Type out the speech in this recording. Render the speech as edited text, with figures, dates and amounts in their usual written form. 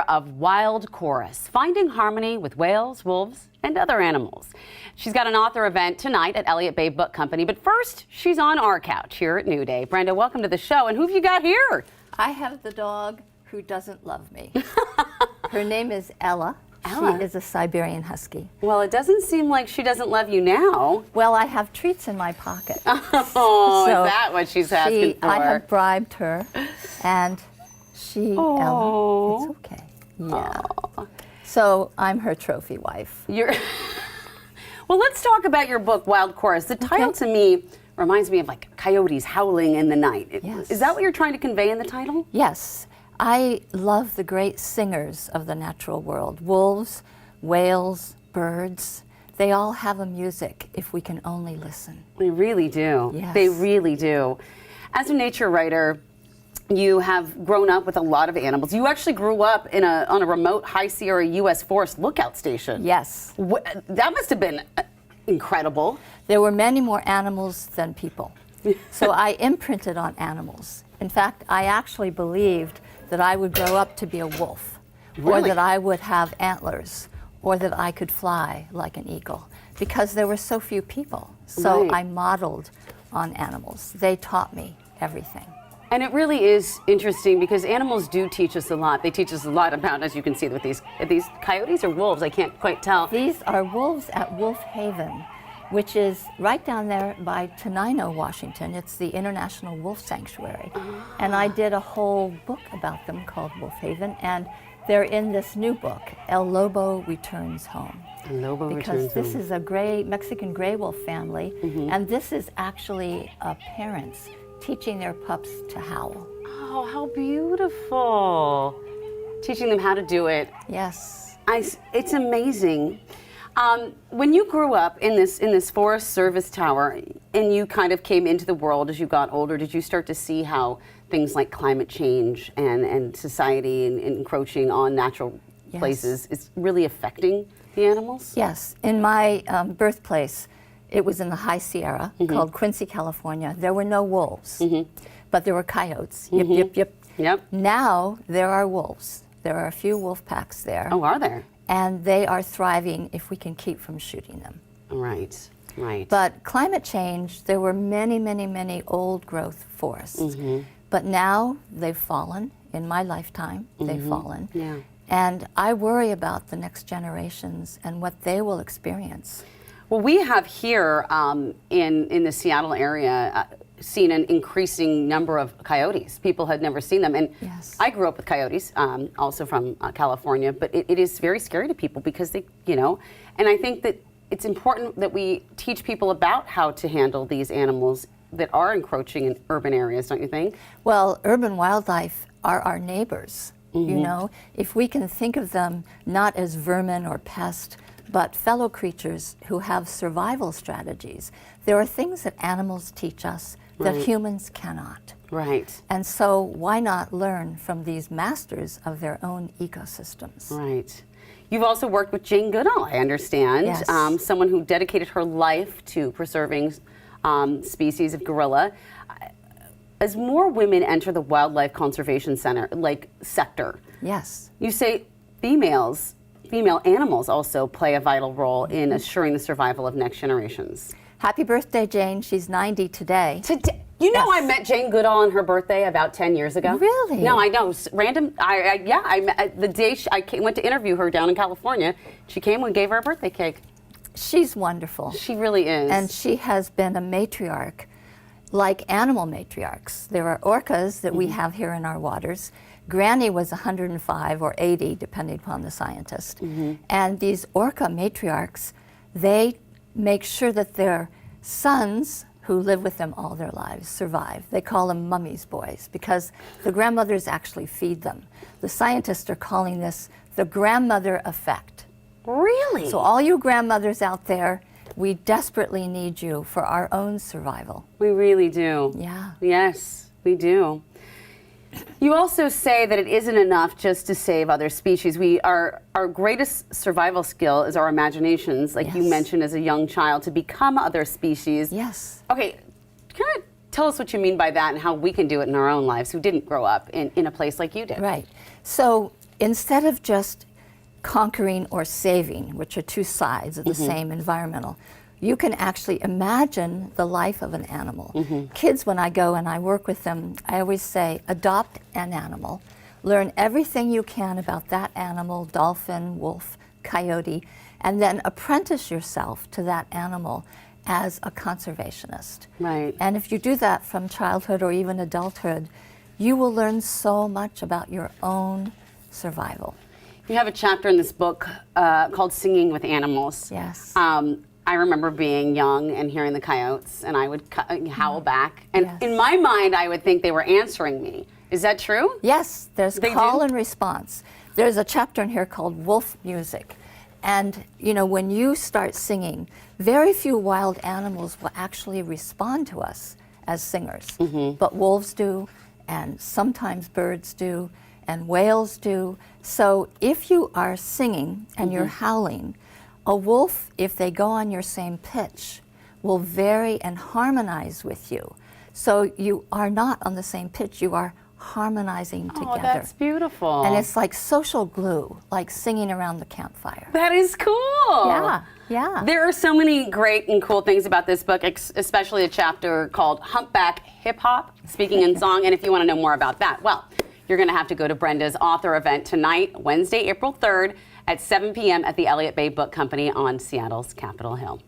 of Wild Chorus, finding harmony with whales, wolves, and other animals. She's got an author event tonight at Elliott Bay Book Company, but first, she's on our couch here at New Day. Brenda, welcome to the show, and who have you got here? I have the dog who doesn't love me. Her name is Ella. Ella? She is a Siberian Husky. Well, it doesn't seem like she doesn't love you now. Well, I have treats in my pocket. Oh, so is that what she's asking for? I have bribed her, and Ella, it's okay. Yeah. Aww. So I'm her trophy wife. You're Well, let's talk about your book, Wild Chorus. The title to me reminds me of like coyotes howling in the night. Yes. Is that what you're trying to convey in the title? Yes. I love the great singers of the natural world. Wolves, whales, birds. They all have a music if we can only listen. They really do. Yes. They really do. As a nature writer, you have grown up with a lot of animals. You actually grew up on a remote High Sierra U.S. Forest lookout station. Yes. That must have been incredible. There were many more animals than people. So I imprinted on animals. In fact, I actually believed that I would grow up to be a wolf, or that I would have antlers, or that I could fly like an eagle, because there were so few people. So I modeled on animals. They taught me everything. And it really is interesting because animals do teach us a lot. They teach us a lot about, as you can see with these coyotes or wolves, I can't quite tell. These are wolves at Wolf Haven, which is right down there by Tenino, Washington. It's the International Wolf Sanctuary. And I did a whole book about them called Wolf Haven, and they're in this new book, El Lobo Returns Home. El Lobo Returns Home. Because this is a Mexican gray wolf family, and this is actually parents teaching their pups to howl. Oh, how beautiful. Teaching them how to do it. Yes. It's amazing. When you grew up in this Forest Service tower and you kind of came into the world as you got older, did you start to see how things like climate change and society and encroaching on natural places is really affecting the animals? Yes. In my birthplace, it was in the High Sierra, called Quincy, California. There were no wolves, but there were coyotes. Yip, yip, yip. Yep. Now there are wolves. There are a few wolf packs there. Oh, are there? And they are thriving if we can keep from shooting them. Right, right. But climate change, there were many, many, many old growth forests. But now they've fallen. In my lifetime, they've fallen. Yeah. And I worry about the next generations and what they will experience. Well, we have here in the Seattle area seen an increasing number of coyotes. People had never seen them. And I grew up with coyotes, also from California, but it is very scary to people because they, and I think that it's important that we teach people about how to handle these animals that are encroaching in urban areas, don't you think? Well, urban wildlife are our neighbors, If we can think of them not as vermin or pests, but fellow creatures who have survival strategies. There are things that animals teach us that humans cannot. Right. And so why not learn from these masters of their own ecosystems? Right. You've also worked with Jane Goodall, I understand. Yes. Someone who dedicated her life to preserving species of gorilla. As more women enter the wildlife conservation sector, you say female animals also play a vital role in assuring the survival of next generations. Happy birthday, Jane. She's 90 today. I met Jane Goodall on her birthday about 10 years ago. Really? No, I know. Random. I met the day went to interview her down in California. She came and gave her a birthday cake. She's wonderful. She really is. And she has been a matriarch, like animal matriarchs. There are orcas that we have here in our waters. Granny was 105 or 80, depending upon the scientist. And these orca matriarchs, they make sure that their sons, who live with them all their lives, survive. They call them mummy's boys because the grandmothers actually feed them. The scientists are calling this the grandmother effect. Really? So all you grandmothers out there, we desperately need you for our own survival. We really do. Yeah. Yes, we do. You also say that it isn't enough just to save other species. Our greatest survival skill is our imaginations, like you mentioned as a young child, to become other species. Yes. Okay, kind of tell us what you mean by that and how we can do it in our own lives who didn't grow up in a place like you did. Right. So instead of just conquering or saving, which are two sides of the same environmental, you can actually imagine the life of an animal. Kids, when I go and I work with them, I always say, adopt an animal, learn everything you can about that animal, dolphin, wolf, coyote, and then apprentice yourself to that animal as a conservationist. Right. And if you do that from childhood or even adulthood, you will learn so much about your own survival. You have a chapter in this book called Singing with Animals. Yes. I remember being young and hearing the coyotes, and I would howl back. And Yes. in my mind, I would think they were answering me. Is that true? Yes, there's They call do? and response. There's a chapter in here called Wolf Music. And, you know, when you start singing, very few wild animals will actually respond to us as singers. But wolves do, and sometimes birds do, and whales do. So if you are singing and you're howling, a wolf, if they go on your same pitch, will vary and harmonize with you. So you are not on the same pitch, you are harmonizing together. Oh, that's beautiful. And it's like social glue, like singing around the campfire. That is cool. Yeah, yeah. There are so many great and cool things about this book, especially a chapter called Humpback Hip Hop, Speaking in Song. And if you want to know more about that, well, you're going to have to go to Brenda's author event tonight, Wednesday, April 3rd at 7 p.m. at the Elliott Bay Book Company on Seattle's Capitol Hill.